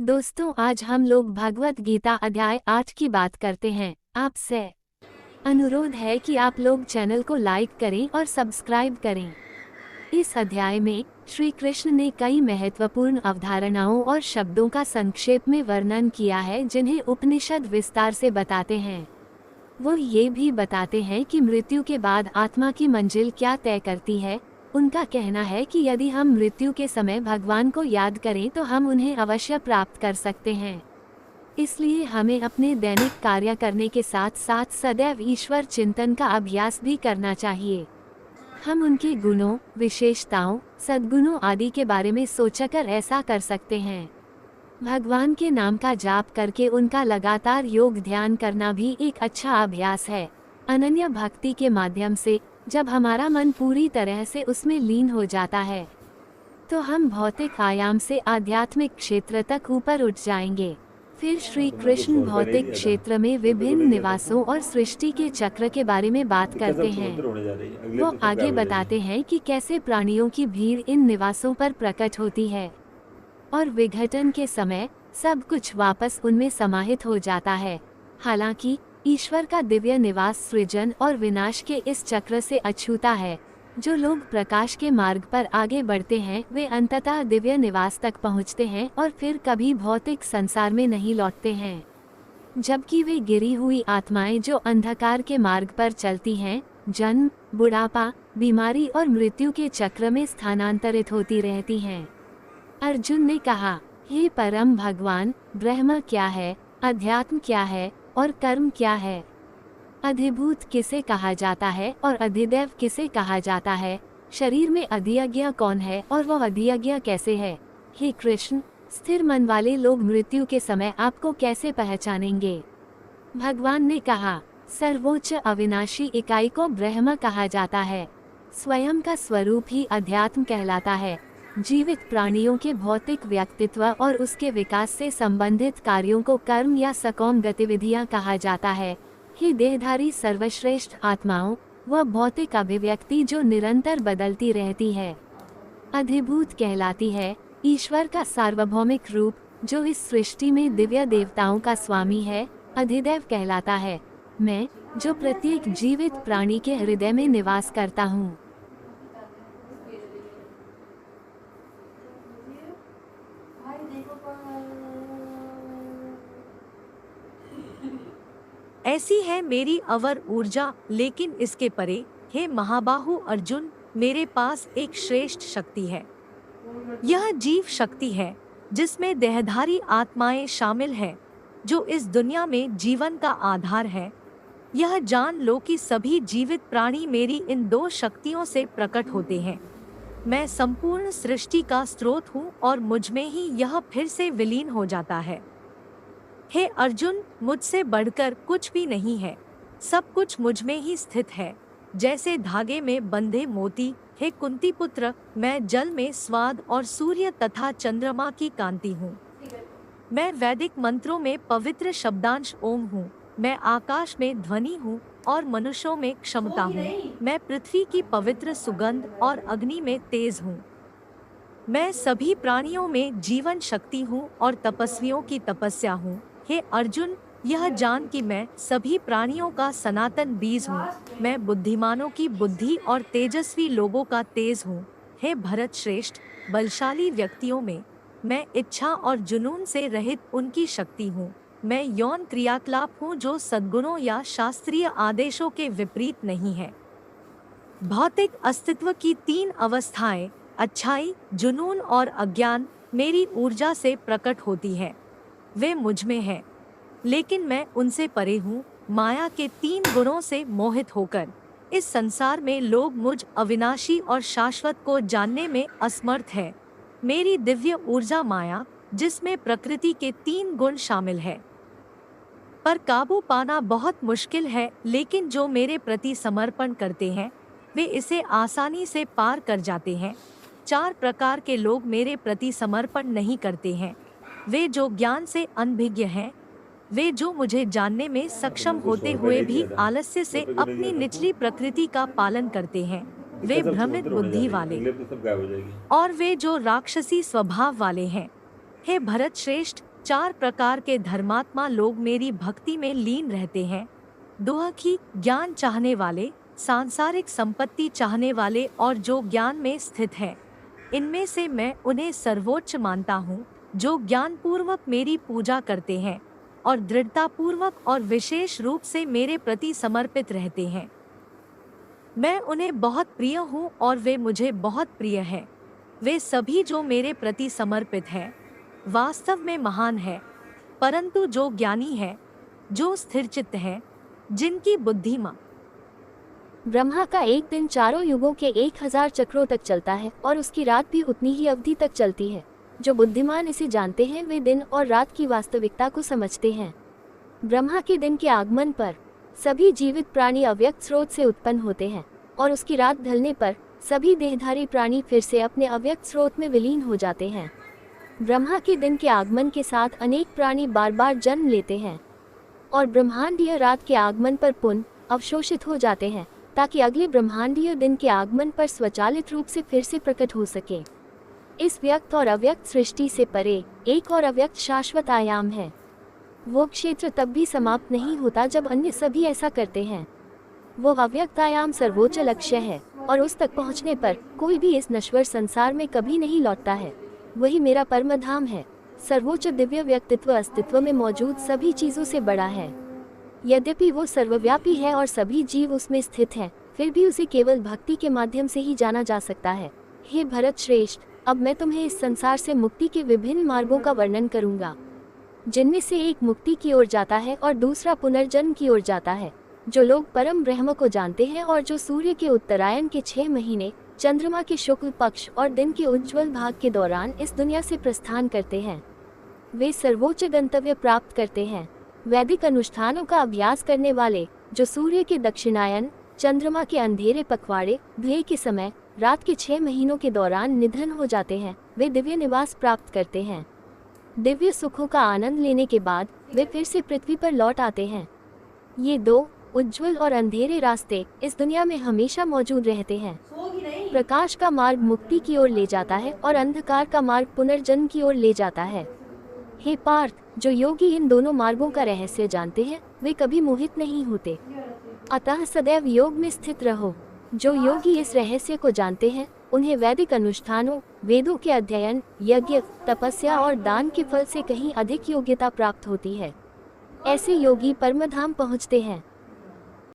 दोस्तों, आज हम लोग भगवत गीता अध्याय 8 की बात करते हैं। आपसे अनुरोध है कि आप लोग चैनल को लाइक करें और सब्सक्राइब करें। इस अध्याय में श्री कृष्ण ने कई महत्वपूर्ण अवधारणाओं और शब्दों का संक्षेप में वर्णन किया है, जिन्हें उपनिषद विस्तार से बताते हैं। वो ये भी बताते हैं कि मृत्यु के बाद आत्मा की मंजिल क्या तय करती है। उनका कहना है कि यदि हम मृत्यु के समय भगवान को याद करें तो हम उन्हें अवश्य प्राप्त कर सकते हैं। इसलिए हमें अपने दैनिक कार्य करने के साथ साथ सदैव ईश्वर चिंतन का अभ्यास भी करना चाहिए। हम उनके गुणों, विशेषताओं, सद्गुणों आदि के बारे में सोचकर ऐसा कर सकते हैं। भगवान के नाम का जाप करके उनका लगातार योग ध्यान करना भी एक अच्छा अभ्यास है। अनन्य भक्ति के माध्यम से जब हमारा मन पूरी तरह से उसमें लीन हो जाता है तो हम भौतिक आयाम से आध्यात्मिक क्षेत्र तक ऊपर उठ जाएंगे। फिर श्री कृष्ण भौतिक क्षेत्र में विभिन्न निवासों और सृष्टि के चक्र के बारे में बात करते हैं। वो आगे बताते हैं कि कैसे प्राणियों की भीड़ इन निवासों पर प्रकट होती है और विघटन के समय सब कुछ वापस उनमें समाहित हो जाता है। हालांकि ईश्वर का दिव्य निवास सृजन और विनाश के इस चक्र से अछूता है। जो लोग प्रकाश के मार्ग पर आगे बढ़ते हैं वे अंततः दिव्य निवास तक पहुंचते हैं और फिर कभी भौतिक संसार में नहीं लौटते हैं, जबकि वे गिरी हुई आत्माएं जो अंधकार के मार्ग पर चलती हैं, जन्म, बुढ़ापा, बीमारी और मृत्यु के चक्र में स्थानांतरित होती रहती हैं। अर्जुन ने कहा, हे परम भगवान, ब्रह्म क्या है, अध्यात्म क्या है और कर्म क्या है? अधिभूत किसे कहा जाता है और अधिदैव किसे कहा जाता है? शरीर में अधियज्ञ कौन है और वह अधियज्ञ कैसे है? हे कृष्ण, स्थिर मन वाले लोग मृत्यु के समय आपको कैसे पहचानेंगे? भगवान ने कहा, सर्वोच्च अविनाशी इकाई को ब्रह्म कहा जाता है। स्वयं का स्वरूप ही अध्यात्म कहलाता है। जीवित प्राणियों के भौतिक व्यक्तित्व और उसके विकास से संबंधित कार्यों को कर्म या सकौम गतिविधियां कहा जाता है। ही देहधारी सर्वश्रेष्ठ आत्माओं, वह भौतिक अभिव्यक्ति जो निरंतर बदलती रहती है, अधिभूत कहलाती है। ईश्वर का सार्वभौमिक रूप जो इस सृष्टि में दिव्य देवताओं का स्वामी है, अधिदैव कहलाता है। मैं, जो प्रत्येक जीवित प्राणी के हृदय में निवास करता हूँ। ऐसी है मेरी अवर ऊर्जा, लेकिन इसके परे, हे महाबाहु अर्जुन, मेरे पास एक श्रेष्ठ शक्ति है। यह जीव शक्ति है जिसमें देहधारी आत्माएं शामिल हैं, जो इस दुनिया में जीवन का आधार है। यह जान लो कि सभी जीवित प्राणी मेरी इन दो शक्तियों से प्रकट होते हैं। मैं संपूर्ण सृष्टि का स्रोत हूँ और मुझ में ही यह फिर से विलीन हो जाता है। हे अर्जुन, मुझसे बढ़कर कुछ भी नहीं है। सब कुछ मुझ में ही स्थित है, जैसे धागे में बंधे मोती। हे कुंती पुत्र, मैं जल में स्वाद और सूर्य तथा चंद्रमा की कांति हूँ। मैं वैदिक मंत्रों में पवित्र शब्दांश ओम हूँ। मैं आकाश में ध्वनि हूँ और मनुष्यों में क्षमता हूँ। मैं पृथ्वी की पवित्र सुगंध और अग्नि में तेज हूँ। मैं सभी प्राणियों में जीवन शक्ति हूँ और तपस्वियों की तपस्या हूँ। हे अर्जुन, यह जान कि मैं सभी प्राणियों का सनातन बीज हूँ। मैं बुद्धिमानों की बुद्धि और तेजस्वी लोगों का तेज हूँ। हे भरत श्रेष्ठ, बलशाली व्यक्तियों में मैं इच्छा और जुनून से रहित उनकी शक्ति हूँ। मैं यौन क्रियाकलाप हूँ जो सद्गुणों या शास्त्रीय आदेशों के विपरीत नहीं है। भौतिक अस्तित्व की तीन अवस्थाएं, अच्छाई, जुनून और अज्ञान, मेरी ऊर्जा से प्रकट होती है। वे मुझ में हैं, लेकिन मैं उनसे परे हूँ। माया के तीन गुणों से मोहित होकर इस संसार में लोग मुझ अविनाशी और शाश्वत को जानने में असमर्थ है। मेरी दिव्य ऊर्जा माया, जिसमें प्रकृति के तीन गुण शामिल है, पर काबू पाना बहुत मुश्किल है, लेकिन जो मेरे प्रति समर्पण करते हैं वे इसे आसानी से पार कर जाते हैं। चार प्रकार के लोग मेरे प्रति समर्पण नहीं करते हैं। वे जो ज्ञान से अनभिज्ञ हैं, वे जो मुझे जानने में सक्षम होते हुए भी आलस्य से अपनी निचली प्रकृति का पालन करते हैं, वे भ्रमित बुद्धि वाले, और वे जो राक्षसी स्वभाव वाले हैं। हे भरत श्रेष्ठ, 4 प्रकार के धर्मात्मा लोग मेरी भक्ति में लीन रहते हैं। दुखी, ज्ञान चाहने वाले, सांसारिक संपत्ति चाहने वाले और जो ज्ञान में स्थित है। इनमें से मैं उन्हें सर्वोच्च मानता हूँ जो ज्ञान पूर्वक मेरी पूजा करते हैं और दृढ़ता पूर्वक और विशेष रूप से मेरे प्रति समर्पित रहते हैं। मैं उन्हें बहुत प्रिय हूँ और वे मुझे बहुत प्रिय हैं। वे सभी जो मेरे प्रति समर्पित हैं वास्तव में महान है, परंतु जो ज्ञानी है, जो स्थिरचित्त है, जिनकी बुद्धिमा ब्रह्मा का एक दिन चारों युगों के 1000 चक्रों तक चलता है और उसकी रात भी उतनी ही अवधि तक चलती है। जो बुद्धिमान इसे जानते हैं वे दिन और रात की वास्तविकता को समझते हैं। ब्रह्मा के दिन के आगमन पर सभी जीवित प्राणी अव्यक्त स्रोत से उत्पन्न होते हैं और उसकी रात ढलने पर सभी देहधारी प्राणी फिर से अपने अव्यक्त स्रोत में विलीन हो जाते हैं। ब्रह्मा के दिन के आगमन के साथ अनेक प्राणी बार बार जन्म लेते हैं और ब्रह्मांडीय रात के आगमन पर पुनः अवशोषित हो जाते हैं ताकि अगले ब्रह्मांडीय दिन के आगमन पर स्वचालित रूप से फिर से प्रकट हो सके। इस व्यक्त और अव्यक्त सृष्टि से परे एक और अव्यक्त शाश्वत आयाम है। वो क्षेत्र तब भी समाप्त नहीं होता जब अन्य सभी ऐसा करते हैं। वो अव्यक्त आयाम सर्वोच्च लक्ष्य है और उस तक पहुंचने पर कोई भी इस नश्वर संसार में कभी नहीं लौटता है। वही मेरा परम धाम है। सर्वोच्च दिव्य व्यक्तित्व अस्तित्व में मौजूद सभी चीजों से बड़ा है। यद्यपि वो सर्वव्यापी है और सभी जीव उसमें स्थित हैं, फिर भी उसे केवल भक्ति के माध्यम से ही जाना जा सकता है। हे भरत श्रेष्ठ, अब मैं तुम्हें इस संसार से मुक्ति के विभिन्न मार्गों का वर्णन करूंगा, जिनमें से एक मुक्ति की ओर जाता है और दूसरा पुनर्जन्म की ओर जाता है। जो लोग परम ब्रह्म को जानते हैं और जो सूर्य के उत्तरायण के 6 महीने, चंद्रमा के शुक्ल पक्ष और दिन के उज्ज्वल भाग के दौरान इस दुनिया से प्रस्थान करते हैं, वे सर्वोच्च गंतव्य प्राप्त करते हैं। वैदिक अनुष्ठानों का अभ्यास करने वाले जो सूर्य के दक्षिणायन, चंद्रमा के अंधेरे पखवाड़े, भय के समय, रात के 6 महीनों के दौरान निधन हो जाते हैं, वे दिव्य निवास प्राप्त करते हैं। दिव्य सुखों का आनंद लेने के बाद वे फिर से पृथ्वी पर लौट आते हैं। ये 2 उज्ज्वल और अंधेरे रास्ते इस दुनिया में हमेशा मौजूद रहते हैं। प्रकाश का मार्ग मुक्ति की ओर ले जाता है और अंधकार का मार्ग पुनर्जन्म की ओर ले जाता है। हे पार्थ, जो योगी इन दोनों मार्गों का रहस्य जानते हैं वे कभी मोहित नहीं होते। अतः सदैव योग में स्थित रहो। जो योगी इस रहस्य को जानते हैं उन्हें वैदिक अनुष्ठानों, वेदों के अध्ययन, यज्ञ, तपस्या और दान के फल से कहीं अधिक योग्यता प्राप्त होती है। ऐसे योगी परमधाम पहुँचते हैं।